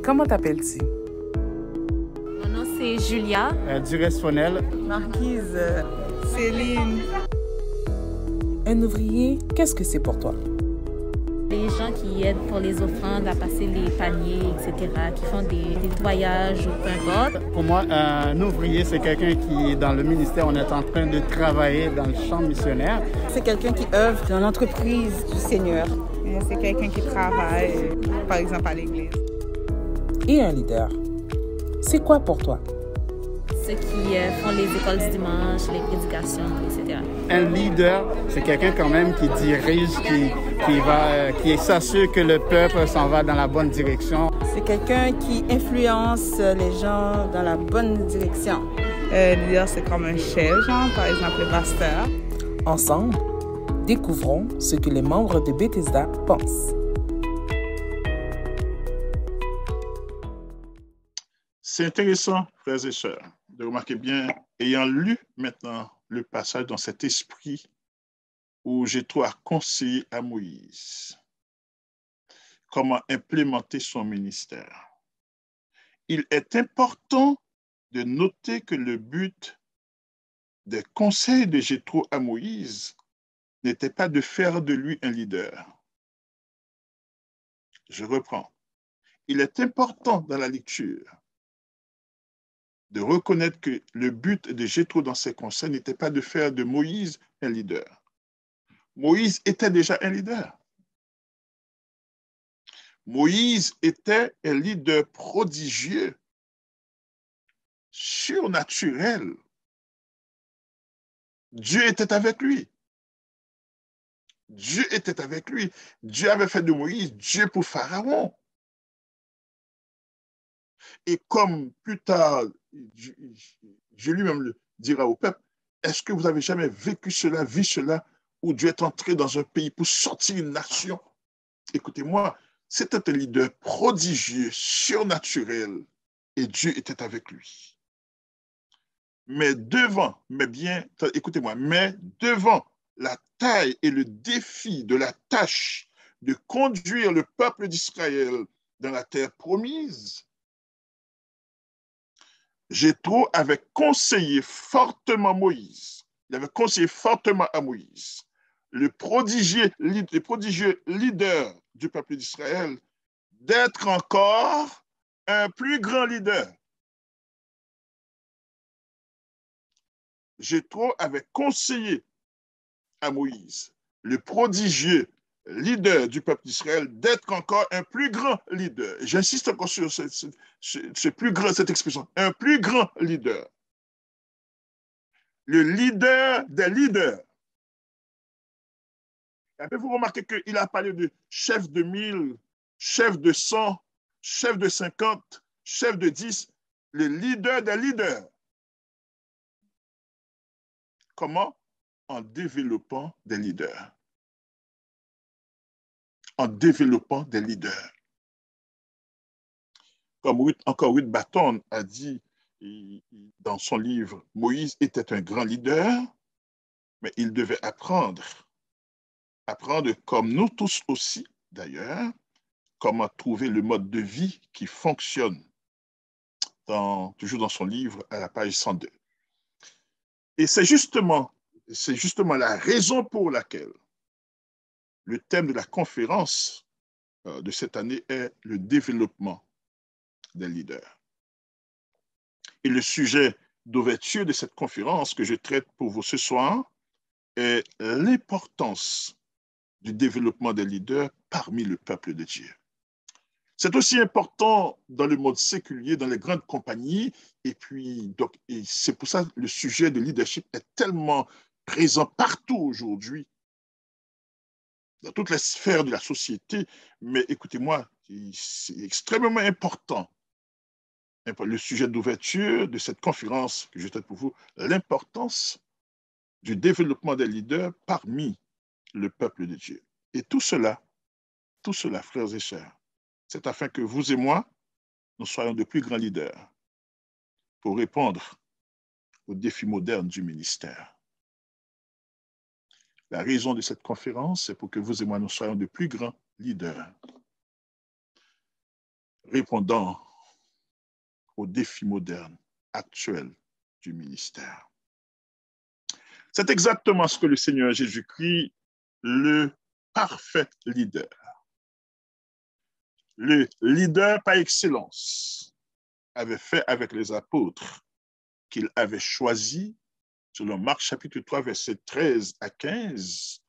Comment t'appelles-tu? Mon nom c'est Julia. Direct-Fonel. Marquise. Céline. Un ouvrier, qu'est-ce que c'est pour toi? Les gens qui aident pour les offrandes à passer les paniers, etc., qui font des nettoyages ou peu importe. Pour moi, un ouvrier, c'est quelqu'un qui, dans le ministère, on est en train de travailler dans le champ missionnaire. C'est quelqu'un qui œuvre dans l'entreprise du Seigneur. C'est quelqu'un qui travaille, par exemple, à l'église. Et un leader, c'est quoi pour toi? Ceux qui font les écoles du dimanche, les prédications, etc. Un leader, c'est quelqu'un quand même qui dirige, qui s'assure que le peuple s'en va dans la bonne direction. C'est quelqu'un qui influence les gens dans la bonne direction. Le leader, c'est comme un chef, genre, par exemple le pasteur. Ensemble, découvrons ce que les membres de Bethesda pensent. C'est intéressant, frères et sœurs, de remarquer bien, ayant lu maintenant le passage dans cet esprit où Jéthro a conseillé à Moïse comment implémenter son ministère. Il est important de noter que le but des conseils de Jéthro à Moïse n'était pas de faire de lui un leader. Je reprends. Il est important dans la lecture de reconnaître que le but de Jéthro dans ses conseils n'était pas de faire de Moïse un leader. Moïse était déjà un leader. Moïse était un leader prodigieux, surnaturel. Dieu était avec lui. Dieu était avec lui. Dieu avait fait de Moïse Dieu pour Pharaon. Et comme plus tard, je lui-même le dira au peuple, est-ce que vous avez jamais vécu cela, vu cela, où Dieu est entré dans un pays pour sortir une nation? Écoutez-moi, c'était un leader prodigieux, surnaturel, et Dieu était avec lui. Mais devant la taille et le défi de la tâche de conduire le peuple d'Israël dans la terre promise, Jéthro avait conseillé fortement Moïse. Il avait conseillé fortement à Moïse, le prodigieux leader du peuple d'Israël, d'être encore un plus grand leader. Jéthro avait conseillé à Moïse, le prodigieux leader du peuple d'Israël, d'être encore un plus grand leader. J'insiste encore sur cette expression, un plus grand leader. Le leader des leaders. Avez-vous remarqué qu'il a parlé de chef de 1000, chef de 100, chef de 50, chef de 10, le leader des leaders. Comment? En développant des leaders. En développant des leaders. Comme Ruth Batton a dit dans son livre, Moïse était un grand leader, mais il devait apprendre comme nous tous aussi d'ailleurs, comment trouver le mode de vie qui fonctionne, toujours dans son livre à la page 102. Et c'est justement la raison pour laquelle le thème de la conférence de cette année est le développement des leaders. Et le sujet d'ouverture de cette conférence que je traite pour vous ce soir est l'importance du développement des leaders parmi le peuple de Dieu. C'est aussi important dans le monde séculier, dans les grandes compagnies, et c'est pour ça que le sujet de leadership est tellement présent partout aujourd'hui, dans toutes les sphères de la société. Mais écoutez-moi, c'est extrêmement important. Le sujet d'ouverture de cette conférence que je traite pour vous, l'importance du développement des leaders parmi le peuple de Dieu. Et tout cela, frères et sœurs, c'est afin que vous et moi, nous soyons de plus grands leaders pour répondre aux défis modernes du ministère. La raison de cette conférence, c'est pour que vous et moi, nous soyons de plus grands leaders. répondant aux défis modernes actuels du ministère. C'est exactement ce que le Seigneur Jésus-Christ, le parfait leader, le leader par excellence, avait fait avec les apôtres qu'il avait choisis, selon Marc chapitre 3, versets 13 à 15,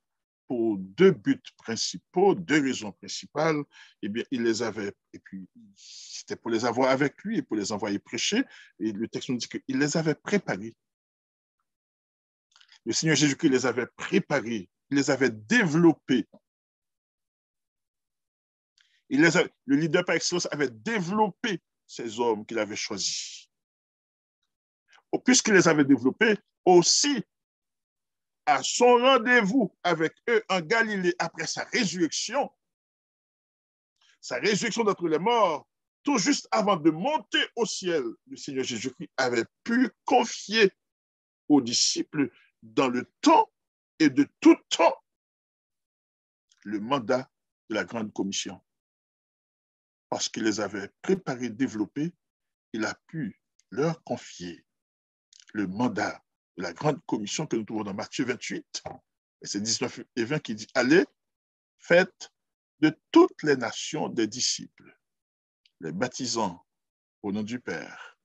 pour deux buts principaux, deux raisons principales. Eh bien, il les avait, et puis c'était pour les avoir avec lui et pour les envoyer prêcher. Et le texte nous dit qu'il les avait préparés. Le Seigneur Jésus-Christ les avait préparés, il les avait développés. Le leader par excellence avait développé ces hommes qu'il avait choisis. Puisqu'il les avait développés, aussi, à son rendez-vous avec eux en Galilée après sa résurrection d'entre les morts, tout juste avant de monter au ciel, le Seigneur Jésus-Christ avait pu confier aux disciples dans le temps et de tout temps le mandat de la Grande Commission. Parce qu'il les avait préparés, développés, il a pu leur confier le mandat de la Grande Commission que nous trouvons dans Matthieu 28, versets 19 et 20, qui dit « Allez, faites de toutes les nations des disciples, les baptisant au nom du Père,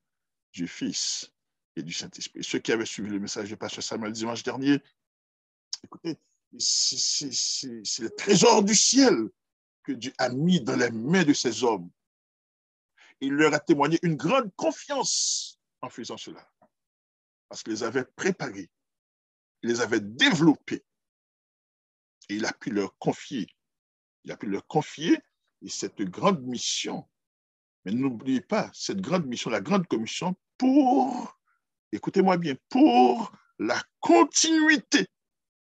du Fils et du Saint-Esprit. » Ceux qui avaient suivi le message du pasteur Samuel dimanche dernier, écoutez, c'est le trésor du ciel que Dieu a mis dans les mains de ces hommes. Il leur a témoigné une grande confiance en faisant cela. Parce qu'il les avait préparés, il les avait développés. Et il a pu leur confier. Il a pu leur confier et cette grande mission. Mais n'oubliez pas, cette grande mission, la grande commission, pour, écoutez-moi bien, pour la continuité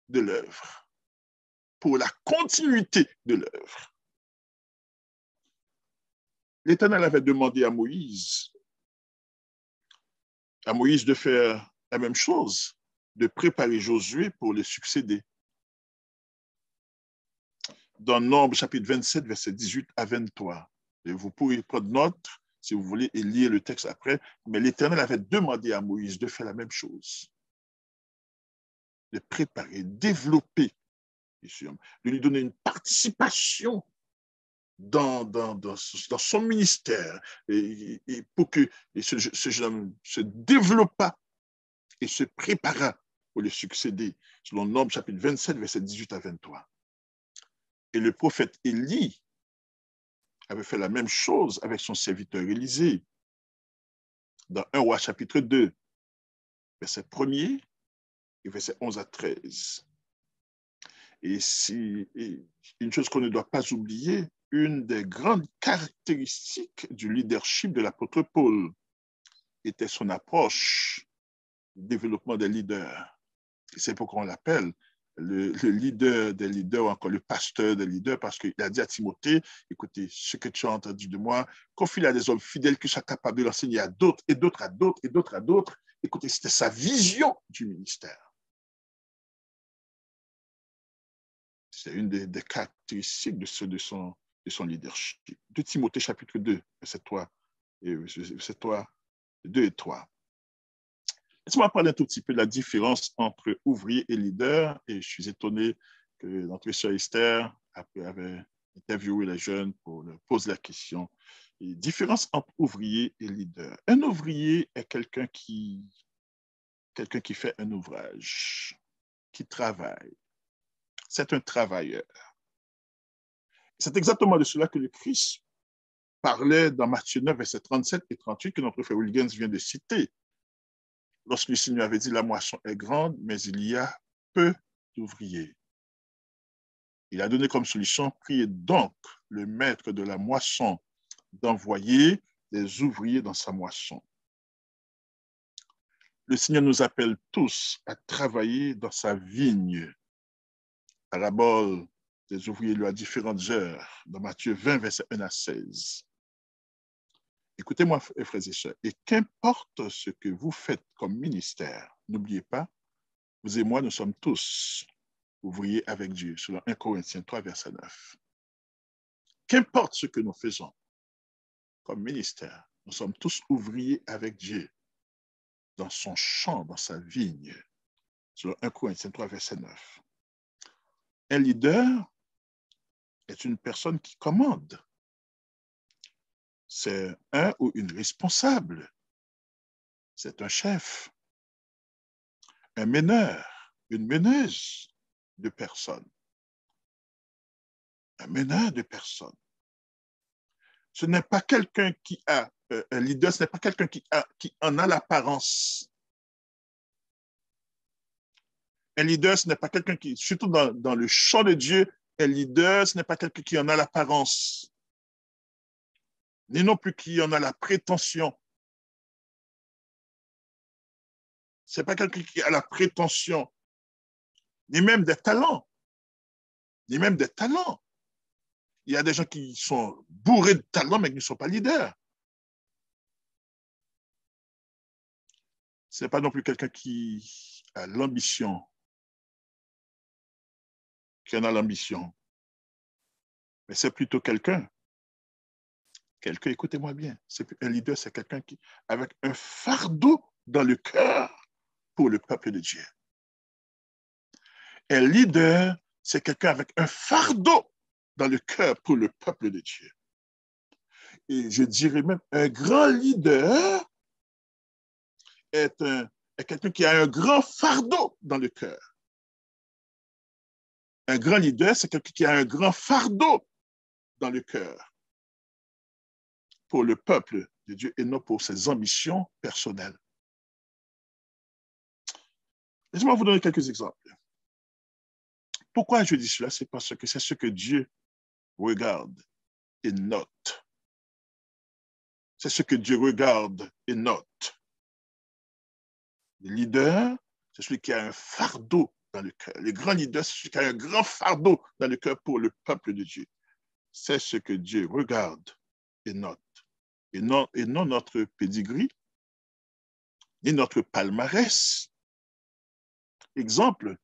de l'œuvre. Pour la continuité de l'œuvre. L'Éternel avait demandé à Moïse de faire la même chose, de préparer Josué pour le succéder. Dans Nombre chapitre 27, versets 18 à 23. Et vous pouvez prendre note, si vous voulez, et lire le texte après, mais l'Éternel avait demandé à Moïse de faire la même chose. De préparer, développer, de lui donner une participation dans son ministère et pour que ce jeune homme se développât et se prépara pour le succéder, selon Nombre chapitre 27, versets 18 à 23. Et le prophète Élie avait fait la même chose avec son serviteur Élisée. Dans 1 Roi chapitre 2, verset 1er et verset 11 à 13. Et une chose qu'on ne doit pas oublier, une des grandes caractéristiques du leadership de l'apôtre Paul était son approche du développement des leaders. Et c'est pourquoi on l'appelle le leader des leaders, ou encore le pasteur des leaders, parce qu'il a dit à Timothée, écoutez, ce que tu as entendu de moi, confie-le à des hommes fidèles qui soient capables de l'enseigner à d'autres, et d'autres à d'autres, et d'autres à d'autres. Écoutez, c'était sa vision du ministère. C'est une des caractéristiques de son leadership. De Timothée chapitre 2, verset 3, verset 3, 2 et 3. Laisse-moi parler un tout petit peu de la différence entre ouvrier et leader. Et je suis étonné que notre sœur Esther avait interviewé les jeunes pour leur poser la question. Et différence entre ouvrier et leader. Un ouvrier est quelqu'un qui fait un ouvrage, qui travaille. C'est un travailleur. C'est exactement de cela que le Christ parlait dans Matthieu 9, versets 37 et 38, que notre frère Wilgens vient de citer. Lorsque le Seigneur avait dit, la moisson est grande, mais il y a peu d'ouvriers. Il a donné comme solution, priez donc le maître de la moisson d'envoyer des ouvriers dans sa moisson. Le Seigneur nous appelle tous à travailler dans sa vigne. Parabole des ouvriers lui à différentes heures, dans Matthieu 20, versets 1 à 16. Écoutez-moi, frères et sœurs, et qu'importe ce que vous faites comme ministère, n'oubliez pas, vous et moi, nous sommes tous ouvriers avec Dieu, selon 1 Corinthiens 3, verset 9. Qu'importe ce que nous faisons, comme ministère. Nous sommes tous ouvriers avec Dieu, dans son champ, dans sa vigne. Selon 1 Corinthiens 3, verset 9. Un leader est une personne qui commande. C'est un ou une responsable. C'est un chef, un meneur, une meneuse de personnes. Un meneur de personnes. Ce n'est pas quelqu'un qui a, un leader, ce n'est pas quelqu'un qui en a l'apparence. Un leader, ce n'est pas quelqu'un qui, surtout dans le champ de Dieu, un leader, ce n'est pas quelqu'un qui en a l'apparence, ni non plus qui en a la prétention. Ce n'est pas quelqu'un qui a la prétention, ni même des talents, ni même des talents. Il y a des gens qui sont bourrés de talents, mais qui ne sont pas leaders. Ce n'est pas non plus quelqu'un qui a l'ambition, qui en a l'ambition. Mais c'est plutôt quelqu'un, écoutez-moi bien, un leader, c'est quelqu'un qui, avec un fardeau dans le cœur pour le peuple de Dieu. Un leader, c'est quelqu'un avec un fardeau dans le cœur pour le peuple de Dieu. Et je dirais même, un grand leader est quelqu'un qui a un grand fardeau dans le cœur. Un grand leader, c'est quelqu'un qui a un grand fardeau dans le cœur pour le peuple de Dieu et non pour ses ambitions personnelles. Laissez-moi vous donner quelques exemples. Pourquoi je dis cela? C'est parce que c'est ce que Dieu regarde et note. C'est ce que Dieu regarde et note. Le leader, c'est celui qui a un fardeau dans le cœur. Le grand leader, c'est celui qui a un grand fardeau dans le cœur pour le peuple de Dieu. C'est ce que Dieu regarde et note. Et non notre pédigree, ni notre palmarès. Exemple,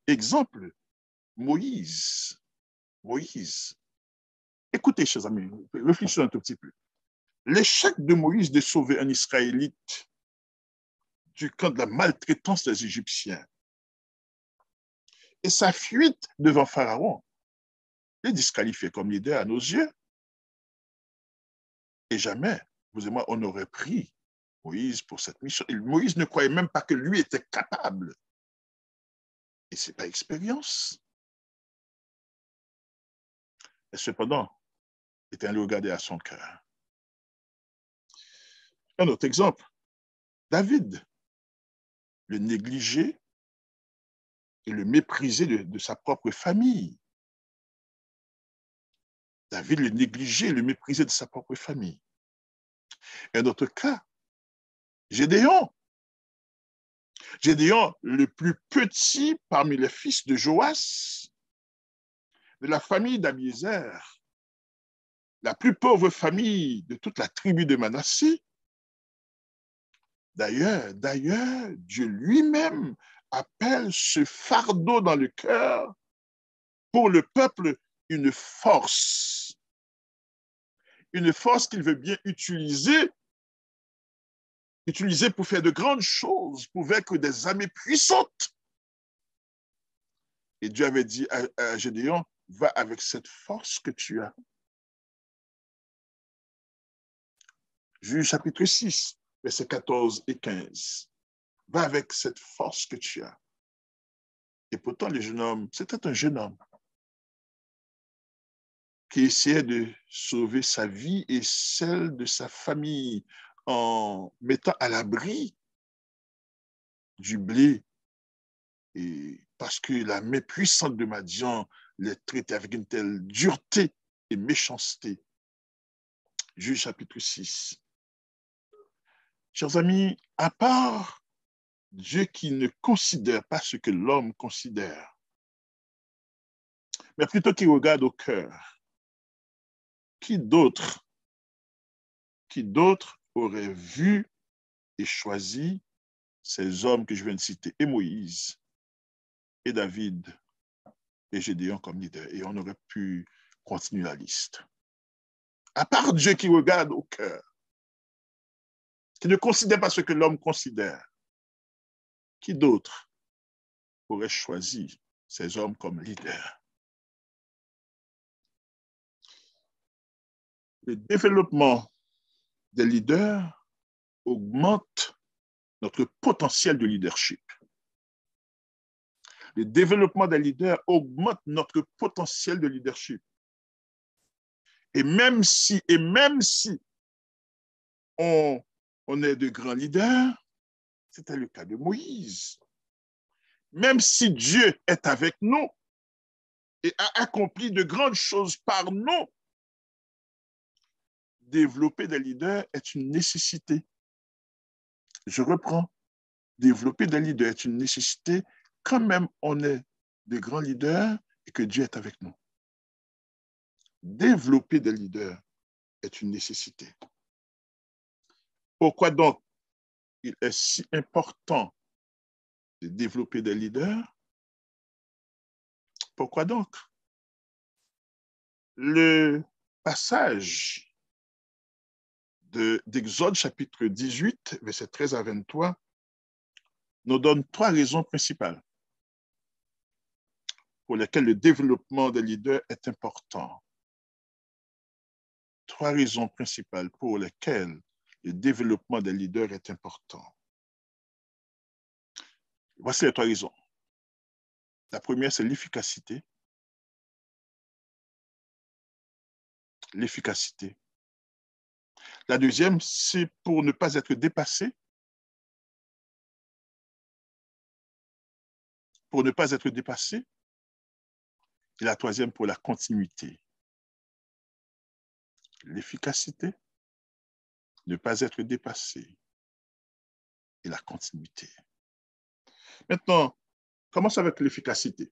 Moïse. Écoutez, chers amis, réfléchissez un tout petit peu. L'échec de Moïse de sauver un Israélite du camp de la maltraitance des Égyptiens et sa fuite devant Pharaon est disqualifié comme leader à nos yeux. Et jamais, vous et moi, on aurait pris Moïse pour cette mission. Et Moïse ne croyait même pas que lui était capable. Et ce n'est pas expérience. Et cependant, il était allé regarder à son cœur. Un autre exemple, David, le négligé et le méprisé de sa propre famille. David, le négligé et le méprisé de sa propre famille. Un autre cas, Gédéon. Gédéon, le plus petit parmi les fils de Joas, de la famille d'Abiézer, la plus pauvre famille de toute la tribu de Manassé. D'ailleurs, Dieu lui-même appelle ce fardeau dans le cœur pour le peuple une force qu'il veut bien utiliser pour faire de grandes choses, pour vaincre des armées puissantes. Et Dieu avait dit à Gédéon, va avec cette force que tu as. Juge chapitre 6, versets 14 et 15. Va avec cette force que tu as. Et pourtant, le jeune homme, c'était un jeune homme qui essayait de sauver sa vie et celle de sa famille en mettant à l'abri du blé. Et parce que la main puissante de Madian les traitait avec une telle dureté et méchanceté. Juge chapitre 6. Chers amis, à part Dieu qui ne considère pas ce que l'homme considère, mais plutôt qui regarde au cœur, qui d'autre aurait vu et choisi ces hommes que je viens de citer, et Moïse, et David, et Gédéon comme leader, et on aurait pu continuer la liste. À part Dieu qui regarde au cœur, qui ne considère pas ce que l'homme considère, qui d'autre aurait choisi ces hommes comme leaders? Le développement des leaders augmente notre potentiel de leadership. Le développement des leaders augmente notre potentiel de leadership. Et même si on est de grands leaders, c'était le cas de Moïse. Même si Dieu est avec nous et a accompli de grandes choses par nous, développer des leaders est une nécessité. Je reprends. Développer des leaders est une nécessité quand même on est de grands leaders et que Dieu est avec nous. Développer des leaders est une nécessité. Pourquoi donc il est si important de développer des leaders? Pourquoi donc? Le passage d'Exode chapitre 18, versets 13 à 23, nous donne 3 raisons principales pour lesquelles le développement des leaders est important. 3 raisons principales pour lesquelles le développement des leaders est important. Voici les 3 raisons. La première, c'est l'efficacité. L'efficacité. La deuxième, c'est pour ne pas être dépassé. Pour ne pas être dépassé. Et la troisième, pour la continuité. L'efficacité, ne pas être dépassé et la continuité. Maintenant, commence avec l'efficacité.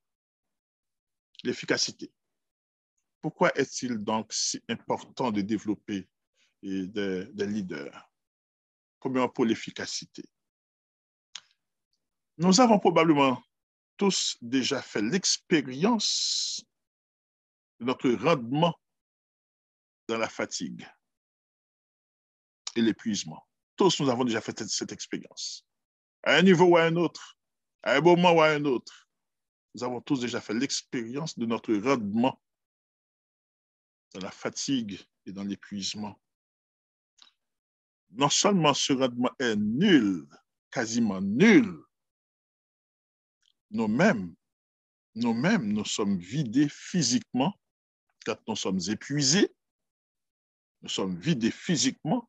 L'efficacité. Pourquoi est-il donc si important de développer des leaders? Premièrement, pour l'efficacité. Nous avons probablement tous déjà fait l'expérience de notre rendement dans la fatigue et l'épuisement. Tous nous avons déjà fait cette expérience. À un niveau ou à un autre, à un moment ou à un autre, nous avons tous déjà fait l'expérience de notre rendement dans la fatigue et dans l'épuisement. Non seulement ce rendement est nul, quasiment nul, nous-mêmes, nous sommes vidés physiquement quand nous sommes épuisés, nous sommes vidés physiquement,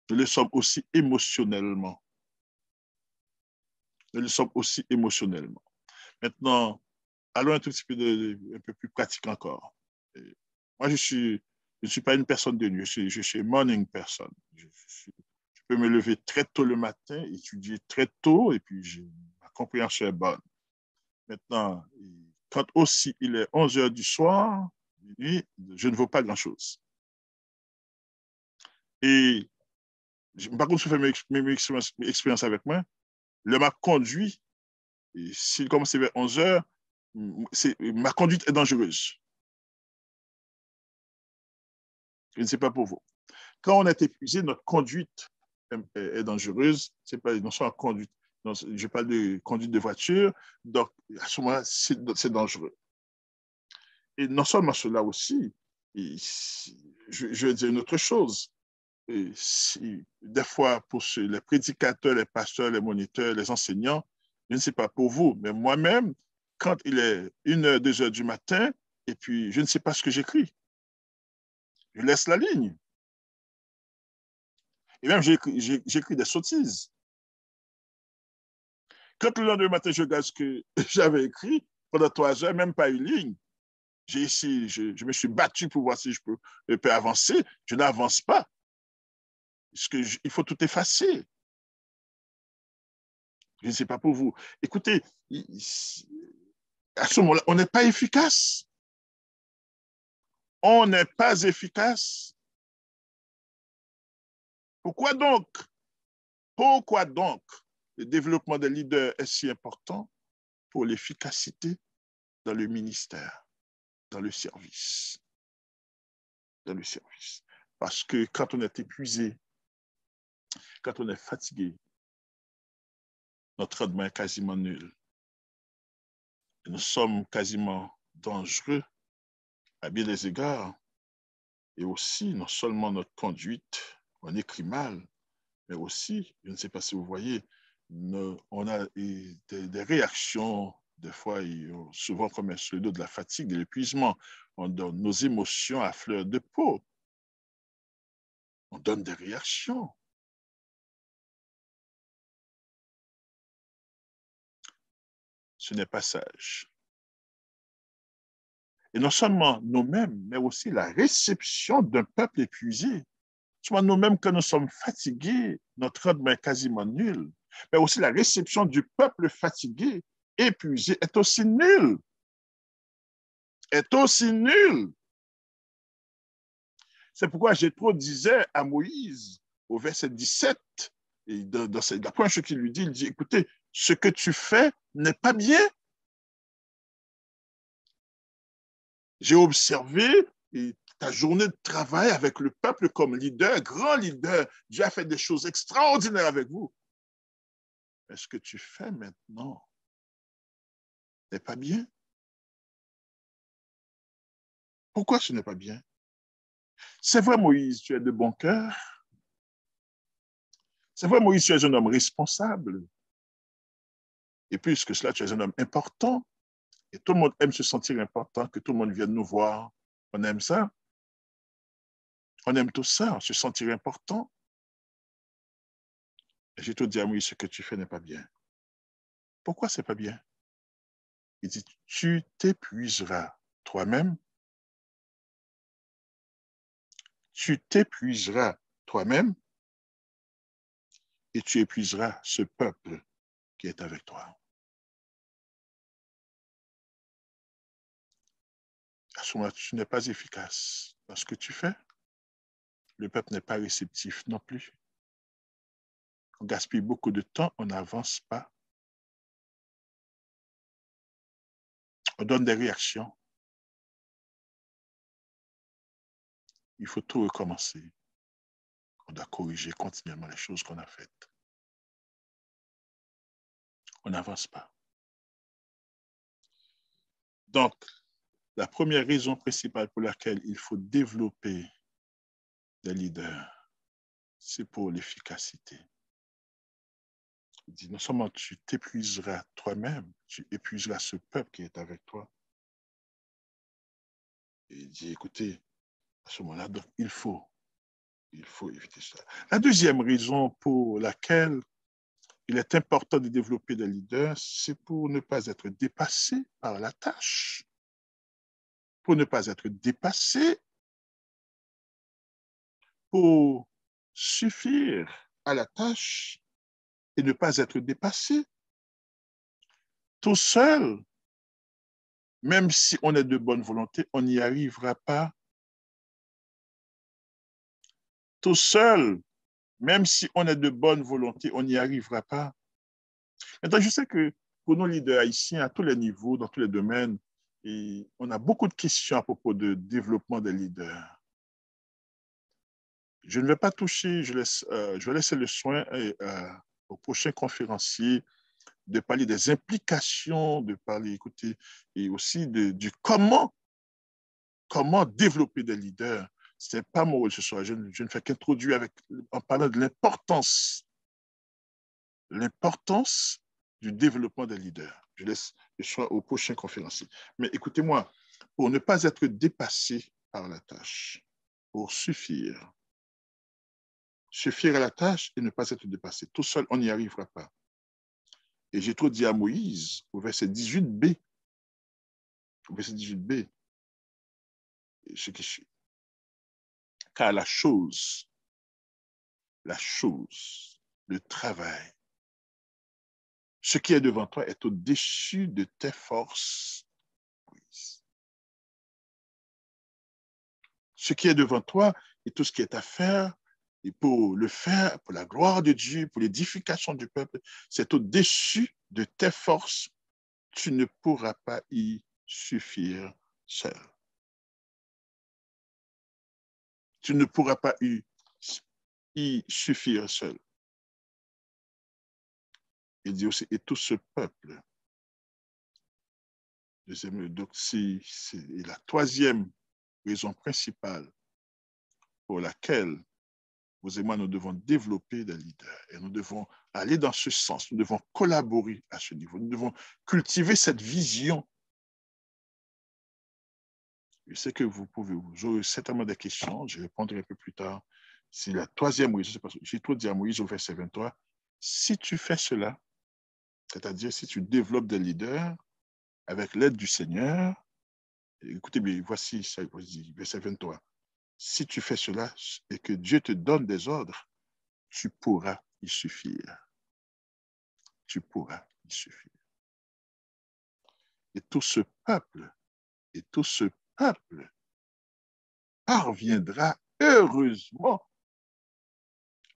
nous le sommes aussi émotionnellement. Nous le sommes aussi émotionnellement. Maintenant, allons un tout petit peu, un peu plus pratique encore. Moi, je ne suis pas une personne de nuit, je suis une morning person. Je peux me lever très tôt le matin, étudier très tôt, et puis ma compréhension est bonne. Maintenant, quand aussi il est 11 heures du soir, je ne vaux pas grand-chose. Et par contre, je fais mes expériences avec moi, le m'a conduit, s'il commence vers 11 heures, ma conduite est dangereuse. Je ne sais pas pour vous. Quand on est épuisé, notre conduite est dangereuse. C'est pas non seulement conduite, non, je parle de conduite de voiture, donc à ce moment-là, c'est dangereux. Et non seulement cela aussi, je vais dire une autre chose. Des fois, pour les prédicateurs, les pasteurs, les moniteurs, les enseignants, je ne sais pas pour vous, mais moi-même, quand il est 1h, 2h du matin, et puis je ne sais pas ce que j'écris. Je laisse la ligne. Et même, j'écris des sottises. Quand le lendemain matin, je regarde ce que j'avais écrit, pendant 3 heures, même pas une ligne. Je me suis battu pour voir si je peux avancer. Je n'avance pas. Parce qu'il faut tout effacer. Je ne sais pas pour vous. Écoutez, à ce moment-là, on n'est pas efficace. On n'est pas efficace. Pourquoi donc le développement des leaders est si important? Pour l'efficacité dans le ministère, dans le service. Dans le service. Parce que quand on est épuisé, quand on est fatigué, notre rendement est quasiment nul. Et nous sommes quasiment dangereux à bien des égards. Et aussi, non seulement notre conduite, on écrit mal, mais aussi, je ne sais pas si vous voyez, on a des réactions, des fois, souvent comme sur le dos de la fatigue, de l'épuisement. On donne nos émotions à fleur de peau. On donne des réactions. Ce n'est pas sage. Et non seulement nous-mêmes, mais aussi la réception d'un peuple épuisé. Soit nous-mêmes, quand nous sommes fatigués, notre rendement est quasiment nul. Mais aussi la réception du peuple fatigué, épuisé, est aussi nulle. Est aussi nulle. C'est pourquoi Jéthro disait à Moïse, au verset 17, et dans la première chose qu'il lui dit, il dit, écoutez, ce que tu fais n'est pas bien. J'ai observé ta journée de travail avec le peuple comme leader, grand leader. Dieu a fait des choses extraordinaires avec vous. Mais ce que tu fais maintenant n'est pas bien. Pourquoi ce n'est pas bien? C'est vrai, Moïse, tu es de bon cœur. C'est vrai, Moïse, tu es un homme responsable. Et plus que cela, tu es un homme important. Et tout le monde aime se sentir important, que tout le monde vienne nous voir. On aime ça. On aime tout ça, se sentir important. Et j'ai tout dit à Moïse, ce que tu fais n'est pas bien. Pourquoi c'est pas bien? Il dit, tu t'épuiseras toi-même. Tu t'épuiseras toi-même et tu épuiseras ce peuple qui est avec toi. À ce moment-là, tu n'es pas efficace dans ce que tu fais. Le peuple n'est pas réceptif non plus. On gaspille beaucoup de temps, on n'avance pas. On donne des réactions. Il faut tout recommencer. On doit corriger continuellement les choses qu'on a faites. On n'avance pas. Donc, la première raison principale pour laquelle il faut développer des leaders, c'est pour l'efficacité. Il dit, non seulement tu t'épuiseras toi-même, tu épuiseras ce peuple qui est avec toi. Et il dit, écoutez, à ce moment-là, donc il faut éviter ça. La deuxième raison pour laquelle il est important de développer des leaders, c'est pour ne pas être dépassé par la tâche. Pour ne pas être dépassé, pour suffire à la tâche et ne pas être dépassé. Tout seul, même si on est de bonne volonté, on n'y arrivera pas. Tout seul, même si on est de bonne volonté, on n'y arrivera pas. Maintenant, je sais que pour nos leaders haïtiens, à tous les niveaux, dans tous les domaines, et on a beaucoup de questions à propos de développement des leaders. Je ne vais pas toucher, je vais laisser le soin au prochain conférencier de parler des implications, de parler, écoutez, et aussi du comment développer des leaders. Ce n'est pas mon rôle ce soir. Je ne fais qu'introduire en parlant de l'importance du développement des leaders. Je laisse le soin au prochain conférencier. Mais écoutez-moi, pour ne pas être dépassé par la tâche, pour suffire à la tâche et ne pas être dépassé. Tout seul, on n'y arrivera pas. Et j'ai trop dit à Moïse, au verset 18b, ce qui suit. Car la chose, le travail, ce qui est devant toi est au-dessus de tes forces. Ce qui est devant toi et tout ce qui est à faire, et pour le faire, pour la gloire de Dieu, pour l'édification du peuple, c'est au-dessus de tes forces. Tu ne pourras pas y suffire seul. Tu ne pourras pas y suffire seul. Il dit aussi, et tout ce peuple. Donc, c'est la troisième raison principale pour laquelle vous et moi, nous devons développer des leaders et nous devons aller dans ce sens. Nous devons collaborer à ce niveau. Nous devons cultiver cette vision. Je sais que vous aurez certainement des questions. Je répondrai un peu plus tard. C'est la troisième raison. J'ai trop dit à Moïse au verset 23. Si tu fais cela, c'est-à-dire si tu développes des leaders avec l'aide du Seigneur, écoutez bien, voici ça, verset 23. Si tu fais cela et que Dieu te donne des ordres, tu pourras y suffire. Tu pourras y suffire. Et tout ce peuple parviendra heureusement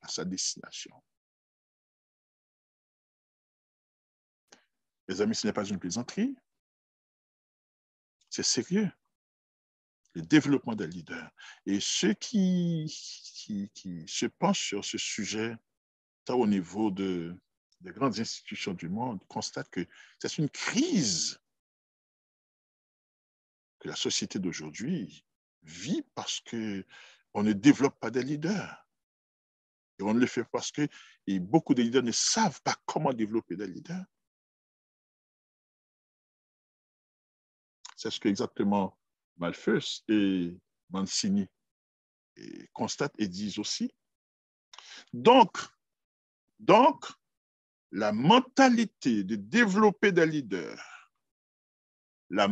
à sa destination. Les amis, ce n'est pas une plaisanterie, c'est sérieux. Le développement des leaders. Et ceux qui se penchent sur ce sujet, tant au niveau des grandes institutions du monde, constatent que c'est une crise que la société d'aujourd'hui vit parce qu'on ne développe pas des leaders. Et on ne le fait parce que beaucoup de leaders ne savent pas comment développer des leaders. C'est ce que exactement Malthus et Mancini constatent et disent aussi. Donc, la mentalité de développer des leaders, doit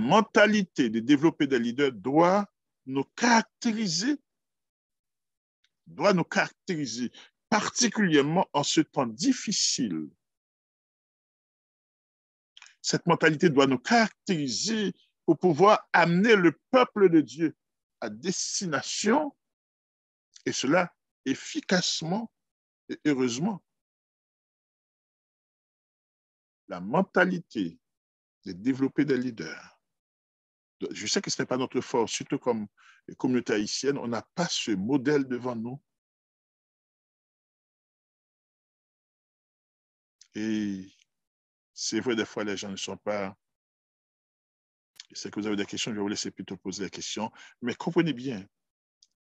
nous caractériser, particulièrement en ce temps difficile. Cette mentalité doit nous caractériser pour pouvoir amener le peuple de Dieu à destination, et cela efficacement et heureusement. La mentalité de développer des leaders. Je sais que ce n'est pas notre force, surtout comme communauté haïtienne, on n'a pas ce modèle devant nous. Et c'est vrai, des fois, les gens ne sont pas... Je sais que vous avez des questions, je vais vous laisser plutôt poser des questions. Mais comprenez bien,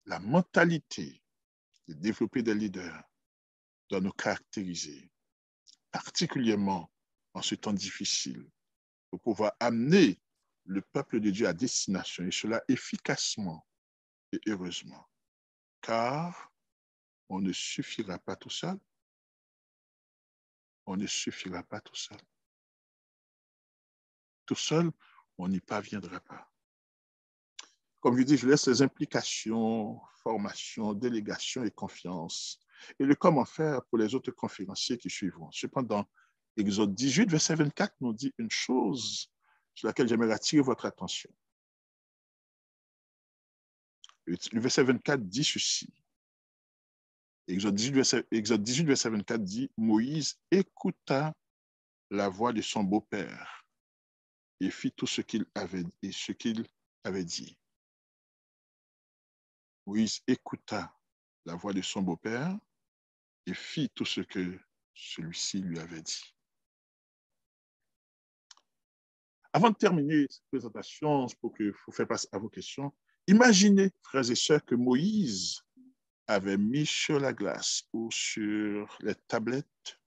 la mentalité de développer des leaders doit nous caractériser, particulièrement en ce temps difficile, pour pouvoir amener le peuple de Dieu à destination, et cela efficacement et heureusement. Car on ne suffira pas tout seul. On ne suffira pas tout seul. Tout seul, on n'y parviendra pas. Comme je dis, je laisse les implications, formation, délégation et confiance, et le comment faire pour les autres conférenciers qui suivront. Cependant, Exode 18, verset 24 nous dit une chose sur laquelle j'aimerais attirer votre attention. Le verset 24 dit ceci. Exode 18, verset 24 dit, Moïse écouta la voix de son beau-père et fit tout ce qu'il avait dit. Moïse écouta la voix de son beau-père et fit tout ce que celui-ci lui avait dit. Avant de terminer cette présentation, pour faire passer à vos questions, imaginez, frères et sœurs, que Moïse avait mis sur la glace ou sur les tablettes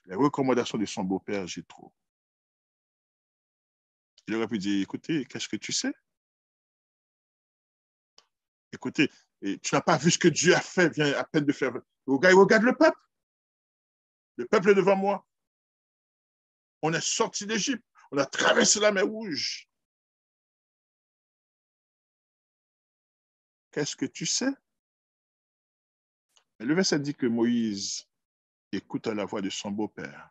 les recommandations de son beau-père Jéthro. Il aurait pu dire, écoutez, qu'est-ce que tu sais? Écoutez, tu n'as pas vu ce que Dieu a fait, vient à peine de faire. Regarde le peuple. Le peuple est devant moi. On est sorti d'Égypte. On a traversé la mer Rouge. Qu'est-ce que tu sais? Mais le verset dit que Moïse écouta la voix de son beau-père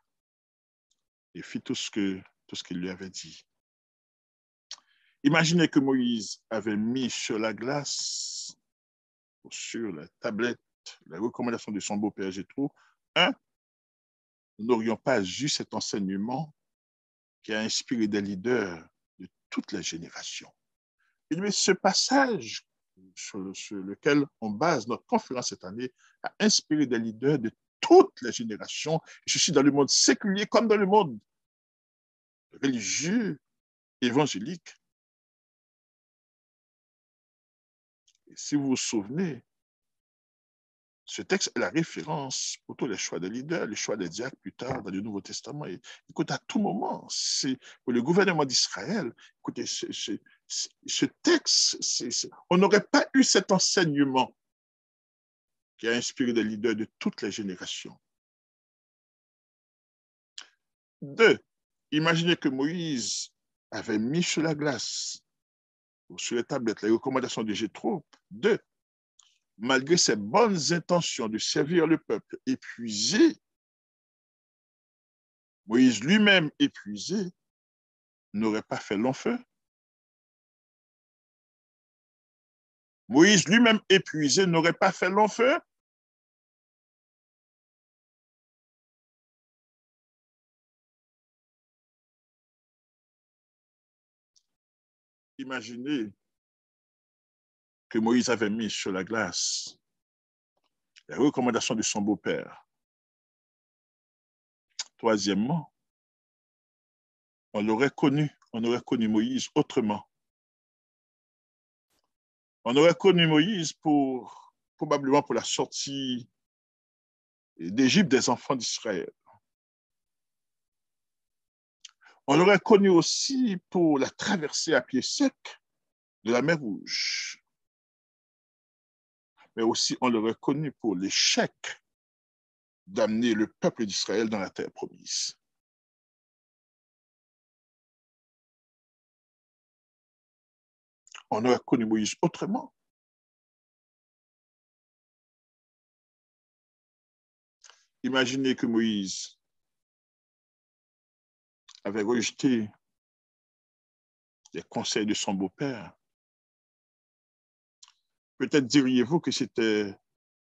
et fit tout ce qu'il lui avait dit. Imaginez que Moïse avait mis sur la glace, ou sur la tablette, la recommandation de son beau-père Jéthro. Nous n'aurions pas eu cet enseignement qui a inspiré des leaders de toutes les générations. Et ce passage sur lequel on base notre conférence cette année a inspiré des leaders de toutes les générations, et ceci dans le monde séculier comme dans le monde religieux, évangélique. Et si vous vous souvenez, ce texte est la référence pour tous les choix des leaders, les choix des diacres plus tard dans le Nouveau Testament. Et, écoute, à tout moment, c'est pour le gouvernement d'Israël, écoutez, ce texte, on n'aurait pas eu cet enseignement qui a inspiré des leaders de toutes les générations. 2. Imaginez que Moïse avait mis sur la glace, ou sur les tablettes, les recommandations de Jéthro. 2. Malgré ses bonnes intentions de servir le peuple épuisé, Moïse lui-même épuisé n'aurait pas fait long feu. Moïse lui-même épuisé n'aurait pas fait long feu. Imaginez que Moïse avait mis sur la glace les recommandations de son beau-père. 3, on aurait connu Moïse autrement. On aurait connu Moïse probablement pour la sortie d'Égypte des enfants d'Israël. On l'aurait connu aussi pour la traversée à pied sec de la mer Rouge. Mais aussi, on l'aurait connu pour l'échec d'amener le peuple d'Israël dans la terre promise. On aurait connu Moïse autrement. Imaginez que Moïse avait rejeté les conseils de son beau-père. Peut-être diriez-vous que c'était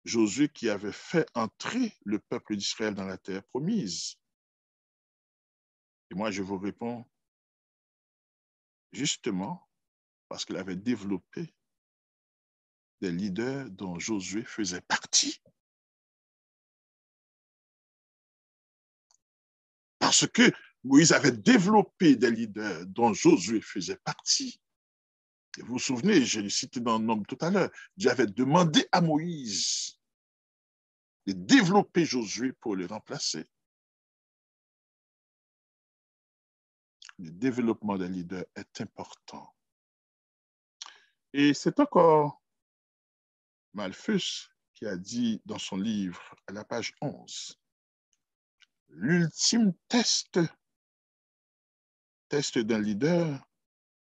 Josué qui avait fait entrer le peuple d'Israël dans la terre promise. Et moi, je vous réponds, justement, parce qu'il avait développé des leaders dont Josué faisait partie. Parce que Moïse avait développé des leaders dont Josué faisait partie. Et vous vous souvenez, je l'ai cité dans Nombre tout à l'heure, Dieu avait demandé à Moïse de développer Josué pour le remplacer. Le développement des leaders est important. Et c'est encore Malthus qui a dit dans son livre, à la page 11, l'ultime test d'un leader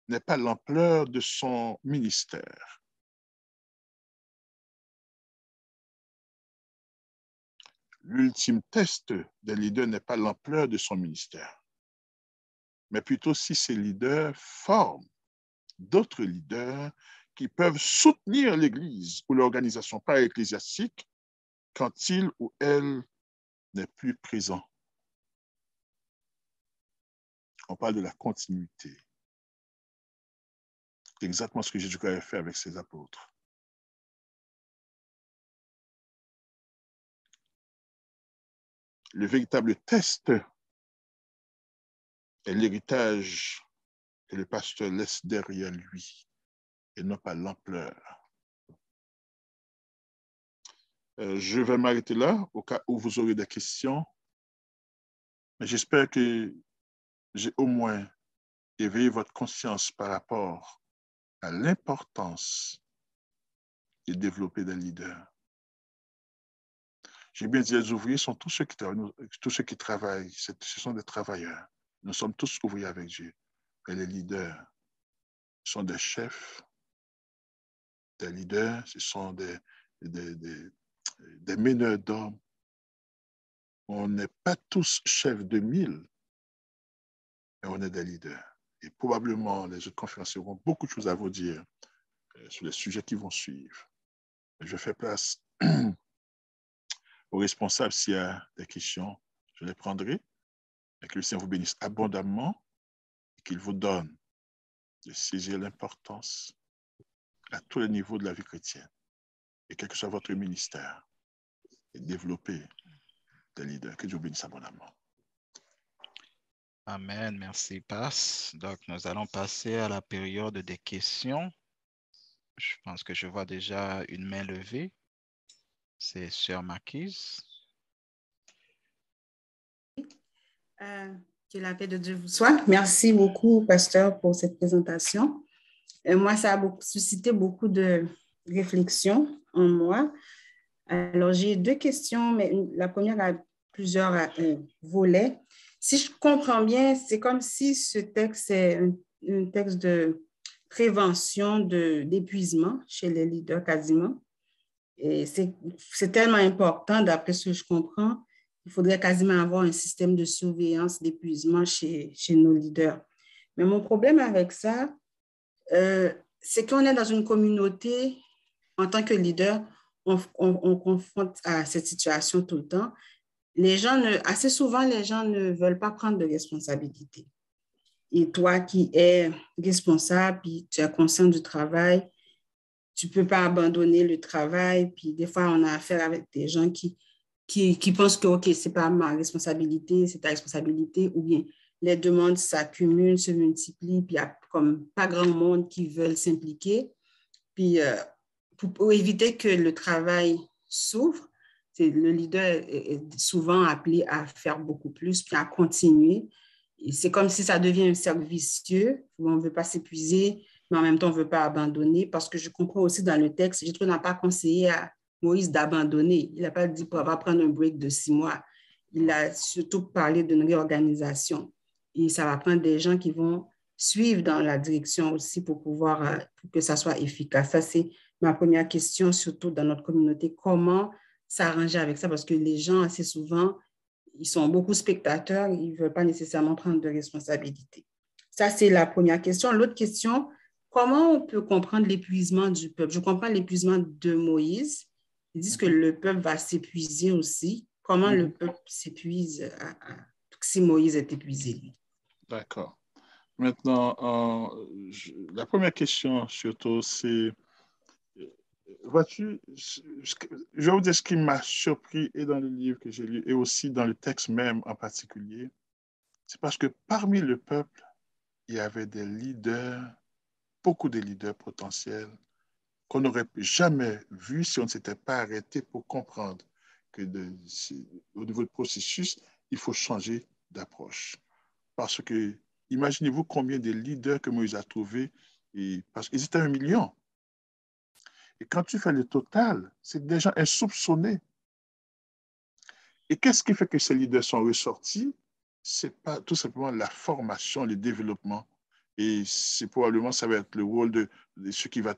n'est pas l'ampleur de son ministère. L'ultime test d'un leader n'est pas l'ampleur de son ministère, mais plutôt si ces leaders forment d'autres leaders qui peuvent soutenir l'Église ou l'organisation para-ecclésiastique quand il ou elle n'est plus présent. On parle de la continuité. C'est exactement ce que Jésus avait fait avec ses apôtres. Le véritable test est l'héritage que le pasteur laisse derrière lui et non pas l'ampleur. Je vais m'arrêter là au cas où vous aurez des questions. Mais j'espère que j'ai au moins éveillé votre conscience par rapport à l'importance de développer des leaders. J'ai bien dit, les ouvriers sont tous ceux qui travaillent, ce sont des travailleurs. Nous sommes tous ouvriers avec Dieu. Et les leaders sont des chefs, des leaders, ce sont des meneurs d'hommes. On n'est pas tous chefs de 1000, mais on est des leaders. Et probablement, les autres conférenciers auront beaucoup de choses à vous dire sur les sujets qui vont suivre. Je fais place aux responsables s'il y a des questions. Je les prendrai. Et que le Seigneur vous bénisse abondamment et qu'il vous donne de saisir l'importance à tous les niveaux de la vie chrétienne. Et quel que soit votre ministère, et développer des leaders. Que Dieu bénisse abondamment. Amen, merci, Passe. Donc, nous allons passer à la période des questions. Je pense que je vois déjà une main levée. C'est Sœur Marquise. Que la paix de Dieu vous soit. Merci beaucoup, pasteur, pour cette présentation. Moi, ça a suscité beaucoup de réflexions en moi. Alors, j'ai deux questions, mais la première a plusieurs volets. Si je comprends bien, c'est comme si ce texte est un texte de prévention d'épuisement chez les leaders quasiment. Et c'est tellement important, d'après ce que je comprends, il faudrait quasiment avoir un système de surveillance d'épuisement chez nos leaders. Mais mon problème avec ça, c'est qu'on est dans une communauté, en tant que leader, on confronte à cette situation tout le temps. Assez souvent, les gens ne veulent pas prendre de responsabilité. Et toi qui es responsable, puis tu es conscient du travail, tu ne peux pas abandonner le travail. Puis des fois, on a affaire avec des gens qui pensent que, OK, ce n'est pas ma responsabilité, c'est ta responsabilité, ou bien les demandes s'accumulent, se multiplient, puis il n'y a comme pas grand monde qui veulent s'impliquer. Puis pour éviter que le travail souffre, le leader est souvent appelé à faire beaucoup plus, puis à continuer. Et c'est comme si ça devient un cercle vicieux où on ne veut pas s'épuiser, mais en même temps, on ne veut pas abandonner, parce que je comprends aussi dans le texte, je trouve qu'on n'a pas conseillé à Moïse d'abandonner. Il n'a pas dit qu'on va prendre un break de 6 mois. Il a surtout parlé d'une réorganisation. Et ça va prendre des gens qui vont suivre dans la direction aussi pour pouvoir, pour que ça soit efficace. Ça, c'est ma première question, surtout dans notre communauté. Comment s'arranger avec ça? Parce que les gens, assez souvent, ils sont beaucoup spectateurs, ils ne veulent pas nécessairement prendre de responsabilité. Ça, c'est la première question. L'autre question, comment on peut comprendre l'épuisement du peuple? Je comprends l'épuisement de Moïse. Ils disent que le peuple va s'épuiser aussi. Comment le peuple s'épuise si Moïse est épuisé, lui? D'accord. Maintenant, la première question, surtout, c'est, vois-tu, je vais vous dire ce qui m'a surpris et dans le livre que j'ai lu et aussi dans le texte même en particulier, c'est parce que parmi le peuple, il y avait des leaders, beaucoup de leaders potentiels qu'on n'aurait jamais vus si on ne s'était pas arrêté pour comprendre que au niveau du processus, il faut changer d'approche. Parce que, imaginez-vous combien de leaders que Moïse a trouvés, parce qu'ils étaient 1 million. Et quand tu fais le total, c'est des gens insoupçonnés. Et qu'est-ce qui fait que ces leaders sont ressortis? C'est pas tout simplement la formation, le développement. Et c'est probablement, ça va être le rôle de celui qui va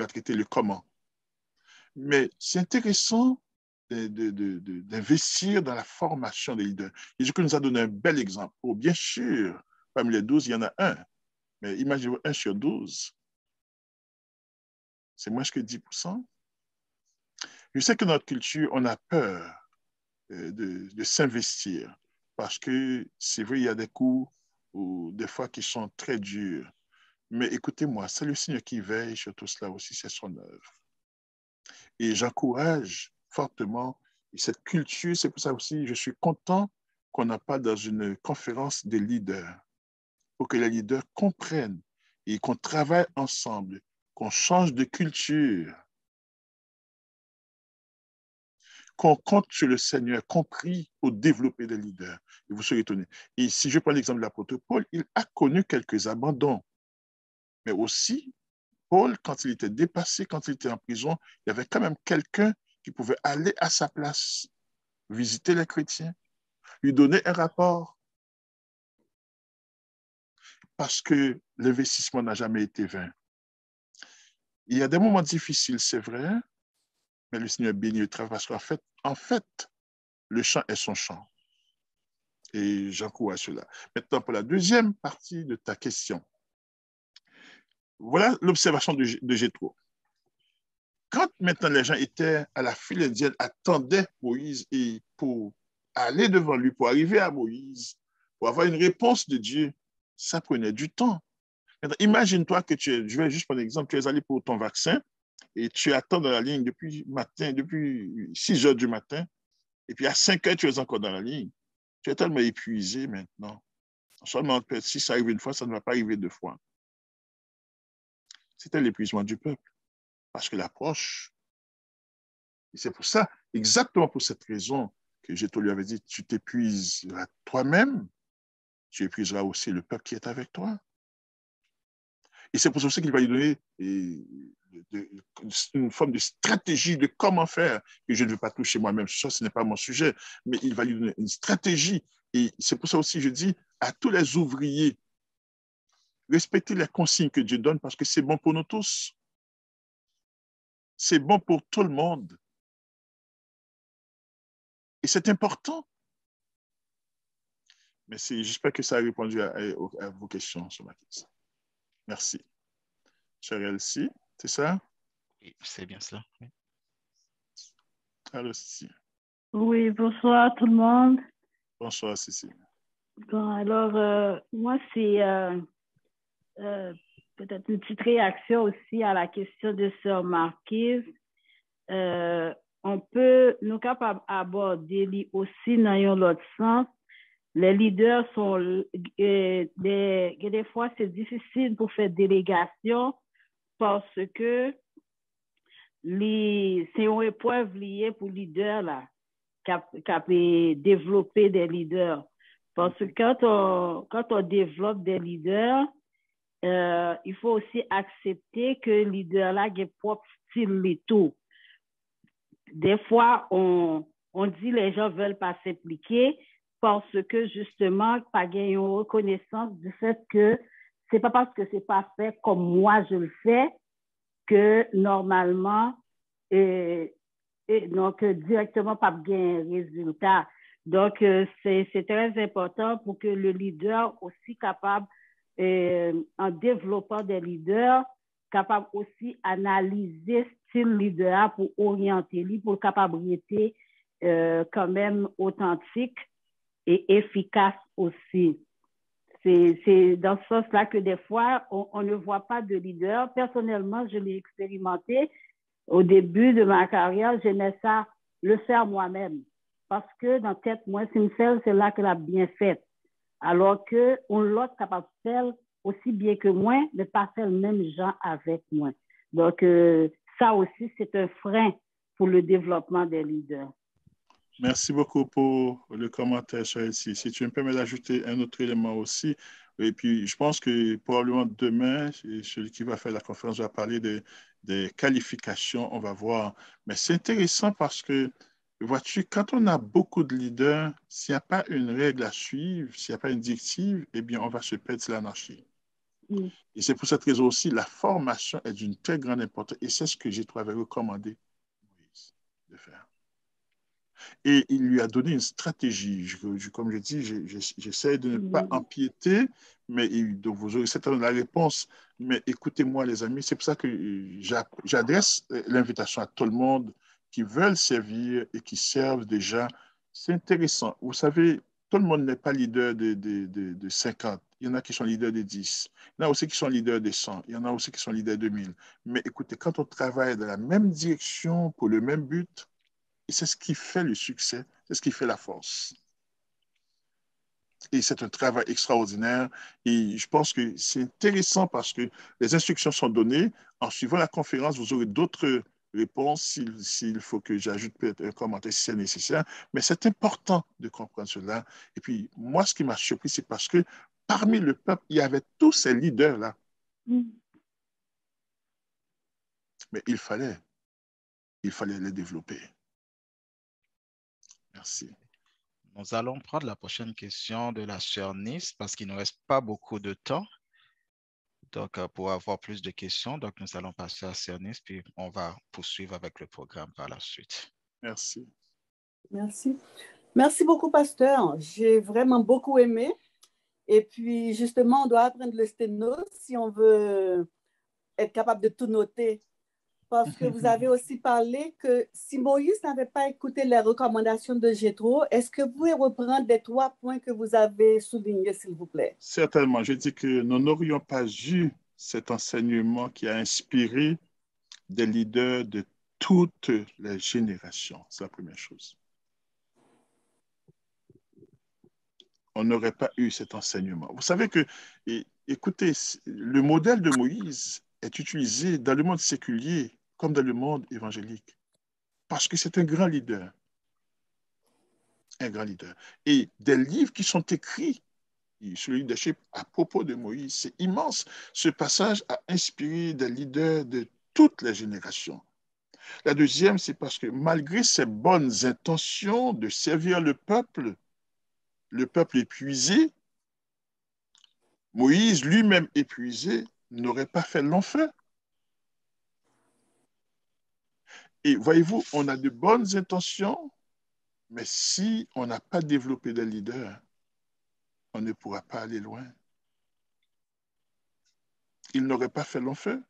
traiter le comment. Mais c'est intéressant d'investir dans la formation des leaders. Et Jésus nous a donné un bel exemple. Oh, bien sûr, parmi les 12, il y en a un. Mais imaginez-vous, 1 sur 12. C'est moins que 10%. Je sais que dans notre culture, on a peur de s'investir parce que c'est vrai, il y a des cours ou des fois qui sont très durs. Mais écoutez-moi, c'est le Seigneur qui veille sur tout cela aussi, c'est son œuvre. Et j'encourage fortement cette culture, c'est pour ça aussi, je suis content qu'on n'a pas dans une conférence des leaders, pour que les leaders comprennent et qu'on travaille ensemble, qu'on change de culture, qu'on compte sur le Seigneur, compris pour développer des leaders. Et vous serez étonnés. Et si je prends l'exemple de l'apôtre Paul, il a connu quelques abandons. Mais aussi, Paul, quand il était dépassé, quand il était en prison, il y avait quand même quelqu'un qui pouvait aller à sa place, visiter les chrétiens, lui donner un rapport. Parce que l'investissement n'a jamais été vain. Il y a des moments difficiles, c'est vrai, mais le Seigneur bénit le travail parce qu'en fait, le champ est son champ. Et j'encourage cela. Maintenant, pour la deuxième partie de ta question, voilà l'observation de Jéthro. Quand maintenant les gens étaient à la file indienne, attendaient Moïse et pour aller devant lui, pour arriver à Moïse, pour avoir une réponse de Dieu, ça prenait du temps. Maintenant, imagine-toi que je vais juste prendre l'exemple, tu es allé pour ton vaccin et tu attends dans la ligne depuis 6 heures du matin Et puis à 5 heures, tu es encore dans la ligne. Tu es tellement épuisé maintenant. Seulement, si ça arrive une fois, ça ne va pas arriver 2 fois. C'était l'épuisement du peuple. Parce que l'approche, et c'est pour ça, exactement pour cette raison que Jésus lui avait dit, tu t'épuiseras toi-même, tu épuiseras aussi le peuple qui est avec toi. Et c'est pour ça qu'il va lui donner une forme de stratégie de comment faire, que je ne veux pas toucher moi-même, ce n'est pas mon sujet, mais il va lui donner une stratégie. Et c'est pour ça aussi, je dis à tous les ouvriers, respectez les consignes que Dieu donne parce que c'est bon pour nous tous. C'est bon pour tout le monde. Et c'est important. Mais j'espère que ça a répondu à vos questions ce matin. Merci. Chère Elsie, c'est ça? Oui, c'est bien ça. Oui. Alors, Cécile. Oui, bonsoir tout le monde. Bonsoir, Cécile. Bon, alors, moi, c'est peut-être une petite réaction aussi à la question de Sœur Marquise. On peut, nous capables d'aborder aussi dans un autre sens. Les leaders sont, des fois, c'est difficile pour faire délégation parce que c'est une épreuve liée pour les leaders là, qui a développé des leaders. Parce que quand on développe des leaders, il faut aussi accepter que le leader là a propre style et tout. Des fois, on dit les gens ne veulent pas s'impliquer parce que justement, pas gagner une reconnaissance du fait que c'est pas parce que c'est pas fait comme moi je le fais que normalement, donc directement pas gagner un résultat. Donc, c'est très important pour que le leader aussi capable, en développant des leaders, capable aussi analyser style leader pour orienter lui, pour capabilité quand même authentique et efficace aussi. C'est dans ce sens-là que des fois, on ne voit pas de leader. Personnellement, je l'ai expérimenté. Au début de ma carrière, j'aimais ça, le faire moi-même. Parce que dans la tête, moi, c'est là que l'a bien fait. Alors qu'on l'autre capable de faire aussi bien que moi, mais pas faire le même genre avec moi. Donc, ça aussi, c'est un frein pour le développement des leaders. Merci beaucoup pour le commentaire, Chelsea. Si tu me permets d'ajouter un autre élément aussi, et puis je pense que probablement demain, celui qui va faire la conférence va parler des qualifications, on va voir. Mais c'est intéressant parce que, vois-tu, quand on a beaucoup de leaders, s'il n'y a pas une règle à suivre, s'il n'y a pas une directive, eh bien, on va se perdre, c'est l'anarchie. Et c'est pour cette raison aussi, la formation est d'une très grande importance. Et c'est ce que j'ai trouvé recommandé de faire. Et il lui a donné une stratégie. Comme je dis, j'essaie de ne pas empiéter, mais donc vous aurez certainement la réponse. Mais écoutez-moi, les amis, c'est pour ça que j'adresse l'invitation à tout le monde qui veulent servir et qui servent déjà. C'est intéressant. Vous savez, tout le monde n'est pas leader de 50. Il y en a qui sont leaders de 10. Il y en a aussi qui sont leaders de 100. Il y en a aussi qui sont leaders de 1000. Mais écoutez, quand on travaille dans la même direction pour le même but, et c'est ce qui fait le succès, c'est ce qui fait la force. Et c'est un travail extraordinaire. Et je pense que c'est intéressant parce que les instructions sont données. En suivant la conférence, vous aurez d'autres réponses s'il faut que j'ajoute peut-être un commentaire si c'est nécessaire. Mais c'est important de comprendre cela. Et puis, moi, ce qui m'a surpris, c'est parce que parmi le peuple, il y avait tous ces leaders-là. Mais il fallait les développer. Merci. Nous allons prendre la prochaine question de la sœur Nice parce qu'il ne reste pas beaucoup de temps. Donc, pour avoir plus de questions, donc nous allons passer à sœur Nice, puis on va poursuivre avec le programme par la suite. Merci. Merci. Merci beaucoup, pasteur. J'ai vraiment beaucoup aimé. Et puis, justement, on doit apprendre le sténo si on veut être capable de tout noter. Parce que vous avez aussi parlé que si Moïse n'avait pas écouté les recommandations de Jéthro, est-ce que vous pouvez reprendre les 3 points que vous avez soulignés, s'il vous plaît? Certainement. Je dis que nous n'aurions pas eu cet enseignement qui a inspiré des leaders de toutes les générations. C'est la première chose. on n'aurait pas eu cet enseignement. Vous savez que, écoutez, le modèle de Moïse est utilisé dans le monde séculier comme dans le monde évangélique, parce que c'est un grand leader. Un grand leader. Et des livres qui sont écrits sur le leadership à propos de Moïse, c'est immense. Ce passage a inspiré des leaders de toutes les générations. La deuxième, c'est parce que malgré ses bonnes intentions de servir le peuple épuisé, Moïse lui-même épuisé n'aurait pas fait long feu. Et voyez-vous, on a de bonnes intentions, mais si on n'a pas développé des leaders, on ne pourra pas aller loin. Il n'aurait pas fait long feu.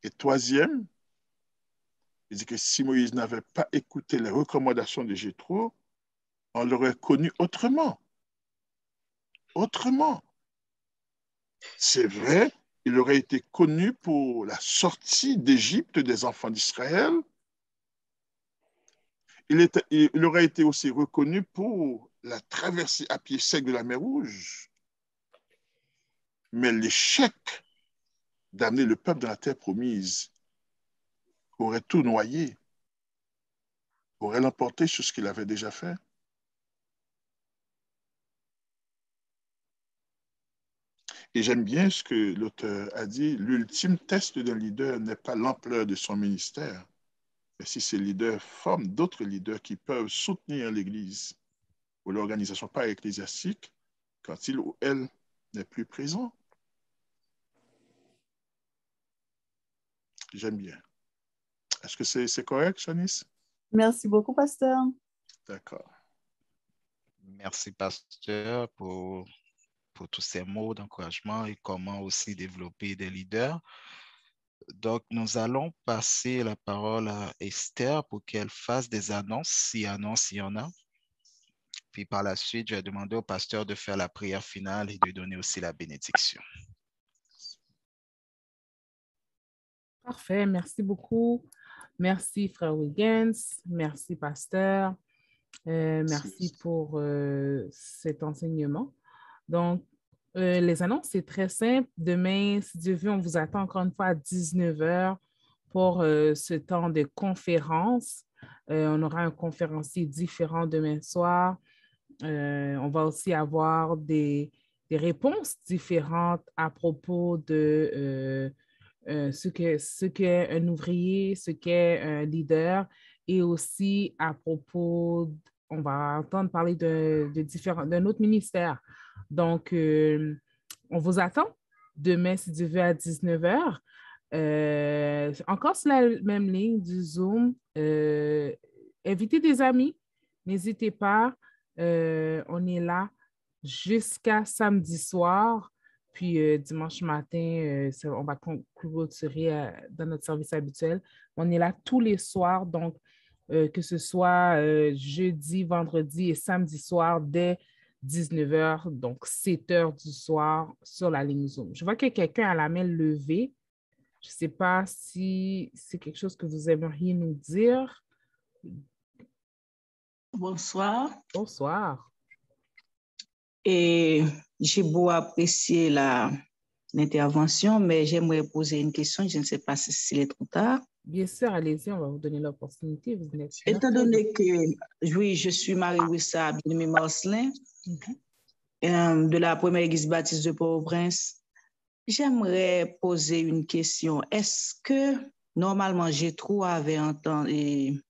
Et troisième, il dit que si Moïse n'avait pas écouté les recommandations de Jéthro, on l'aurait connu autrement. Autrement. C'est vrai, il aurait été connu pour la sortie d'Égypte des enfants d'Israël. Il aurait été aussi reconnu pour la traversée à pied sec de la mer Rouge. Mais l'échec d'amener le peuple dans la terre promise aurait tout noyé, aurait l'emporté sur ce qu'il avait déjà fait. Et j'aime bien ce que l'auteur a dit, l'ultime test d'un leader n'est pas l'ampleur de son ministère, mais si ces leaders forment d'autres leaders qui peuvent soutenir l'Église ou l'organisation para-ecclésiastique quand il ou elle n'est plus présent. J'aime bien. Est-ce que c'est correct, Shanice? Merci beaucoup, pasteur. D'accord. Merci, pasteur, pour tous ces mots d'encouragement et comment aussi développer des leaders. Donc, nous allons passer la parole à Esther pour qu'elle fasse des annonces, si annonces il y en a. Puis par la suite, je vais demander au pasteur de faire la prière finale et de donner aussi la bénédiction. Parfait, merci beaucoup. Merci, frère Wiggins. Merci, pasteur. Merci pour cet enseignement. Donc, les annonces, c'est très simple. Demain, si Dieu veut, on vous attend encore une fois à 19h pour ce temps de conférence. On aura un conférencier différent demain soir. On va aussi avoir des réponses différentes à propos de ce qu'est un ouvrier, ce qu'est un leader, et aussi à propos, on va entendre parler d'un autre ministère. Donc, on vous attend demain, si Dieu veut, à 19h. Encore sur la même ligne du Zoom, invitez des amis, n'hésitez pas. On est là jusqu'à samedi soir. Puis dimanche matin, on va clôturer dans notre service habituel. On est là tous les soirs, donc que ce soit jeudi, vendredi et samedi soir dès 19h, donc 7h du soir sur la ligne Zoom. Je vois que quelqu'un a la main levée. Je ne sais pas si c'est quelque chose que vous aimeriez nous dire. Bonsoir. Bonsoir. Et j'ai beau apprécier l'intervention, mais j'aimerais poser une question. Je ne sais pas si c'est trop tard. Bien sûr, allez-y, on va vous donner l'opportunité. Étant donné que, oui, je suis Marie-Wissa Bien-Aimée Marcelin, de la première église baptiste de Port-au-Prince, j'aimerais poser une question. Est-ce que, normalement, Jéthro avait entendu...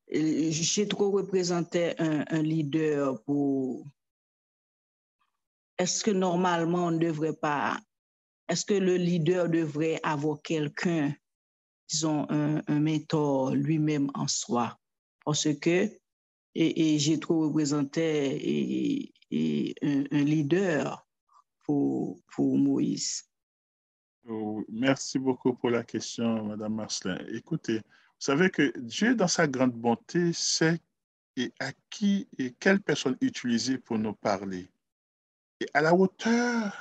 Jéthro représentait un leader pour... Est-ce que normalement on ne devrait pas... Est-ce que le leader devrait avoir quelqu'un, disons, un mentor lui-même en soi? Parce que Jéthro représentait un leader pour Moïse. Merci beaucoup pour la question, Madame Marcelin. Écoutez, vous savez que Dieu, dans sa grande bonté, sait à qui et quelle personne utiliser pour nous parler. Et à la hauteur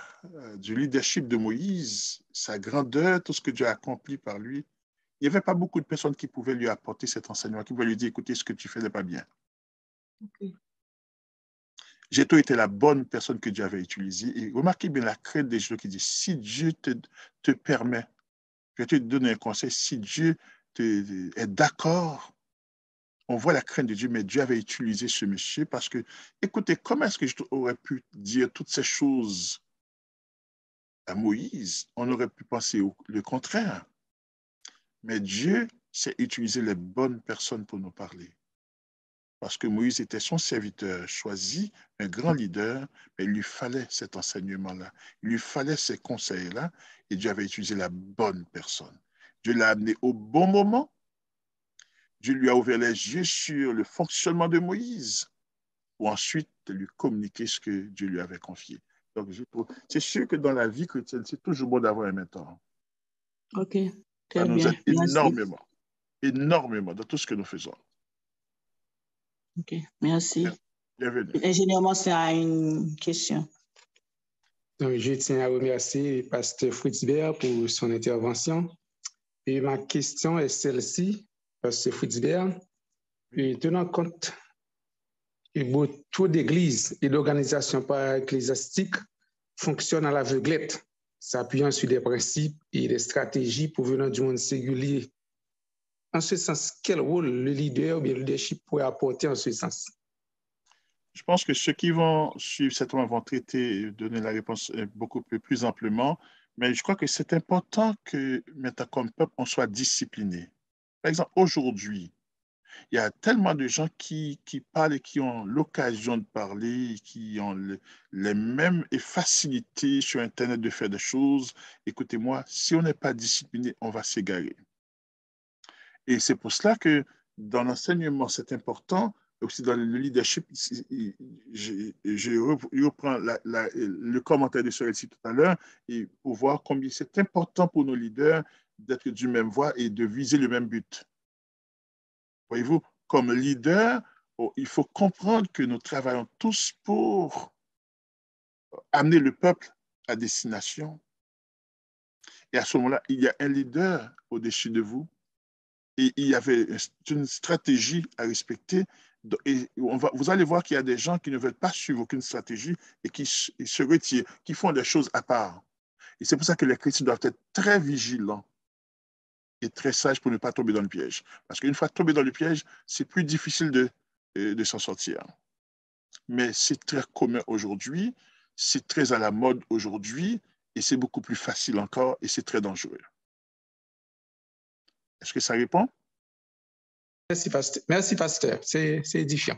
du leadership de Moïse, sa grandeur, tout ce que Dieu a accompli par lui, il n'y avait pas beaucoup de personnes qui pouvaient lui apporter cet enseignement, qui pouvaient lui dire, écoutez, ce que tu fais n'est pas bien. Ok. Jethro était la bonne personne que Dieu avait utilisée. Et remarquez bien la crainte des gens qui disent, si Dieu te permet, je vais te donner un conseil, si Dieu est d'accord, on voit la crainte de Dieu, mais Dieu avait utilisé ce monsieur parce que, écoutez, comment est-ce que j'aurais pu dire toutes ces choses à Moïse? On aurait pu penser le contraire. Mais Dieu sait utiliser les bonnes personnes pour nous parler. Parce que Moïse était son serviteur choisi, un grand leader, mais il lui fallait cet enseignement-là. Il lui fallait ces conseils-là, et Dieu avait utilisé la bonne personne. Dieu l'a amené au bon moment. Dieu lui a ouvert les yeux sur le fonctionnement de Moïse, pour ensuite lui communiquer ce que Dieu lui avait confié. Donc, c'est sûr que dans la vie chrétienne, c'est toujours bon d'avoir un mentor. OK, Ça très nous bien. aide énormément, énormément dans tout ce que nous faisons. OK, merci. Bienvenue. Ingénieur Mansin a une question. Donc, je tiens à remercier Pasteur Fritzbert pour son intervention. Et ma question est celle-ci, Pasteur Fritzbert. Et tenant compte que trop d'églises et d'organisations para-ecclésiastiques fonctionnent à l'aveuglette, s'appuyant sur des principes et des stratégies provenant du monde singulier. En ce sens, quel rôle le leader ou bien le leadership pourrait apporter en ce sens? Je pense que ceux qui vont suivre cette loi vont traiter et donner la réponse beaucoup plus amplement, mais je crois que c'est important que maintenant, comme peuple, on soit discipliné. Par exemple, aujourd'hui, il y a tellement de gens qui parlent et qui ont l'occasion de parler, qui ont les mêmes facilités sur Internet de faire des choses. Écoutez-moi, si on n'est pas discipliné, on va s'égarer. Et c'est pour cela que dans l'enseignement, c'est important, aussi dans le leadership, je reprends le commentaire de Sœur Elsie tout à l'heure, et pour voir combien c'est important pour nos leaders d'être du même voie et de viser le même but. Voyez-vous, comme leader, il faut comprendre que nous travaillons tous pour amener le peuple à destination. Et à ce moment-là, il y a un leader au-dessus de vous. Et il y avait une stratégie à respecter. Et vous allez voir qu'il y a des gens qui ne veulent pas suivre aucune stratégie et qui se retirent, qui font des choses à part. Et c'est pour ça que les chrétiens doivent être très vigilants et très sages pour ne pas tomber dans le piège. Parce qu'une fois tombé dans le piège, c'est plus difficile de s'en sortir. Mais c'est très commun aujourd'hui, c'est très à la mode aujourd'hui, et c'est beaucoup plus facile encore, et c'est très dangereux. Est-ce que ça répond? Merci, pasteur. Merci, pasteur. C'est édifiant.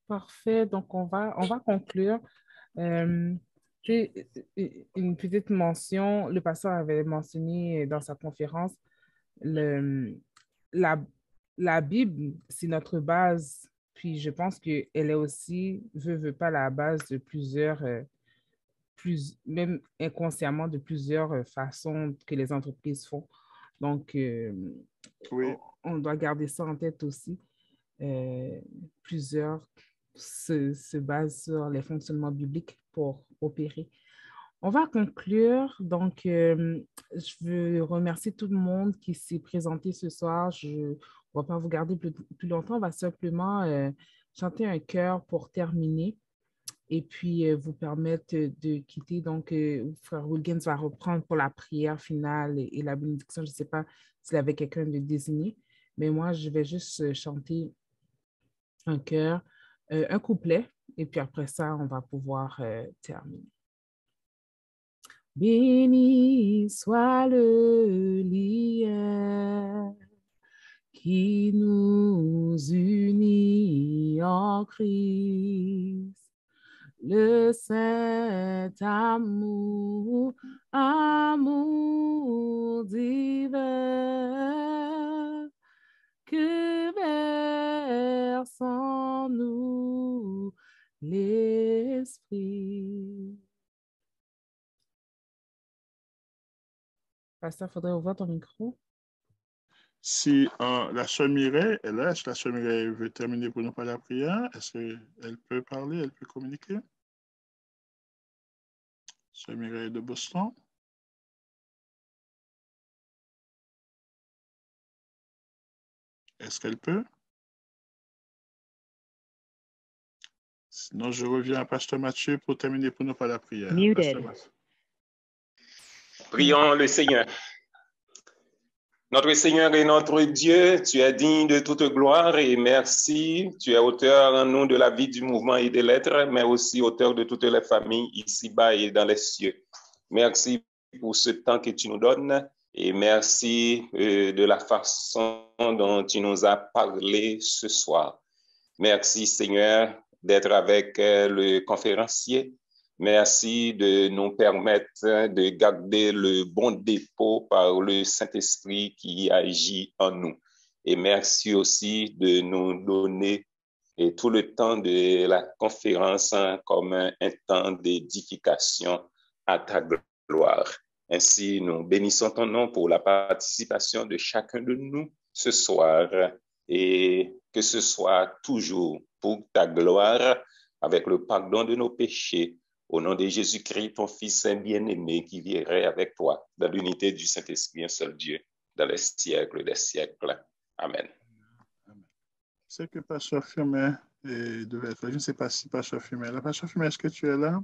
Parfait. Donc, on va conclure. J'ai une petite mention. Le pasteur avait mentionné dans sa conférence la Bible, c'est notre base. Puis, je pense qu'elle est aussi, veut pas, la base de plusieurs, même inconsciemment, de plusieurs façons que les entreprises font. Donc, oui. On doit garder ça en tête aussi. Plusieurs se basent sur les fonctionnements bibliques pour opérer. On va conclure. Donc, je veux remercier tout le monde qui s'est présenté ce soir. On ne va pas vous garder plus longtemps. On va simplement chanter un chœur pour terminer et puis vous permettre de quitter. Donc, Frère Wilkins va reprendre pour la prière finale et la bénédiction. Je ne sais pas s'il avait quelqu'un de désigné, mais moi, je vais juste chanter un chœur, un couplet, et puis après ça, on va pouvoir terminer. Béni soit le lien qui nous unit en Christ, le saint amour, amour divin, que verse en nous l'Esprit. Pasteur, il faudrait ouvrir ton micro. Si la sœur Mireille est là, est-ce que la sœur Mireille veut terminer pour nous par la prière? Est-ce qu'elle peut parler, elle peut communiquer? Sœur Mireille de Boston. Est-ce qu'elle peut? Sinon, je reviens à Pasteur Mathieu pour terminer pour nous par la prière. Prions le Seigneur. Notre Seigneur et notre Dieu, tu es digne de toute gloire et merci. Tu es auteur en nous de la vie, du mouvement et des lettres, mais aussi auteur de toutes les familles ici-bas et dans les cieux. Merci pour ce temps que tu nous donnes et merci de la façon dont tu nous as parlé ce soir. Merci Seigneur d'être avec le conférencier. Merci de nous permettre de garder le bon dépôt par le Saint-Esprit qui agit en nous. Et merci aussi de nous donner tout le temps de la conférence comme un temps d'édification à ta gloire. Ainsi, nous bénissons ton nom pour la participation de chacun de nous ce soir et que ce soit toujours pour ta gloire avec le pardon de nos péchés. Au nom de Jésus-Christ, ton Fils bien-aimé, qui vivrait avec toi dans l'unité du Saint-Esprit, un seul Dieu, dans les siècles des siècles. Amen. C'est que Pasteur Firmin devait être là. Je ne sais pas si Pasteur Firmin est là. Pasteur Firmin, est-ce que tu es là?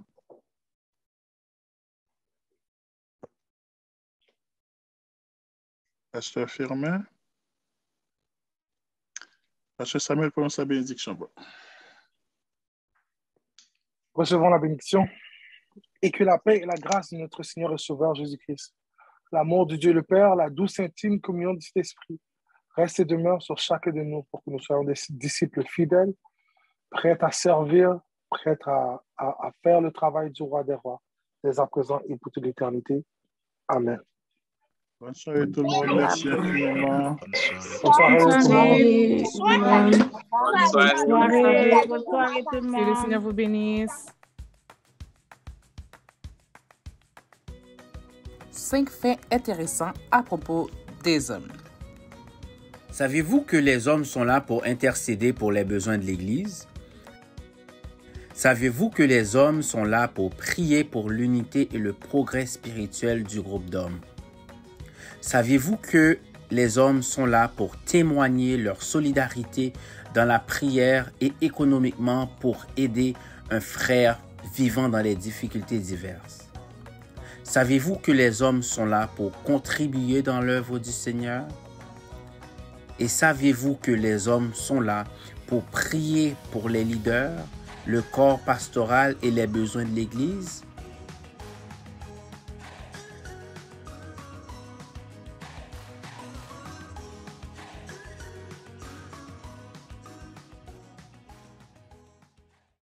Pasteur Firmin? Pasteur Samuel prononce la bénédiction. Bon. Recevons la bénédiction et que la paix et la grâce de notre Seigneur et Sauveur Jésus-Christ, l'amour de Dieu le Père, la douce intime communion de cet esprit reste et demeure sur chacun de nous pour que nous soyons des disciples fidèles, prêts à servir, prêts à faire le travail du roi des rois, dès à présent et pour toute l'éternité. Amen. Bonne soirée tout le monde. Merci infiniment. Bonne soirée tout le monde. Bonne soirée tout le monde. Que le Seigneur vous bénisse. 5 faits intéressants à propos des hommes. Savez-vous que les hommes sont là pour intercéder pour les besoins de l'Église? Savez-vous que les hommes sont là pour prier pour l'unité et le progrès spirituel du groupe d'hommes? Saviez-vous que les hommes sont là pour témoigner leur solidarité dans la prière et économiquement pour aider un frère vivant dans les difficultés diverses? Savez-vous que les hommes sont là pour contribuer dans l'œuvre du Seigneur? Et saviez-vous que les hommes sont là pour prier pour les leaders, le corps pastoral et les besoins de l'Église?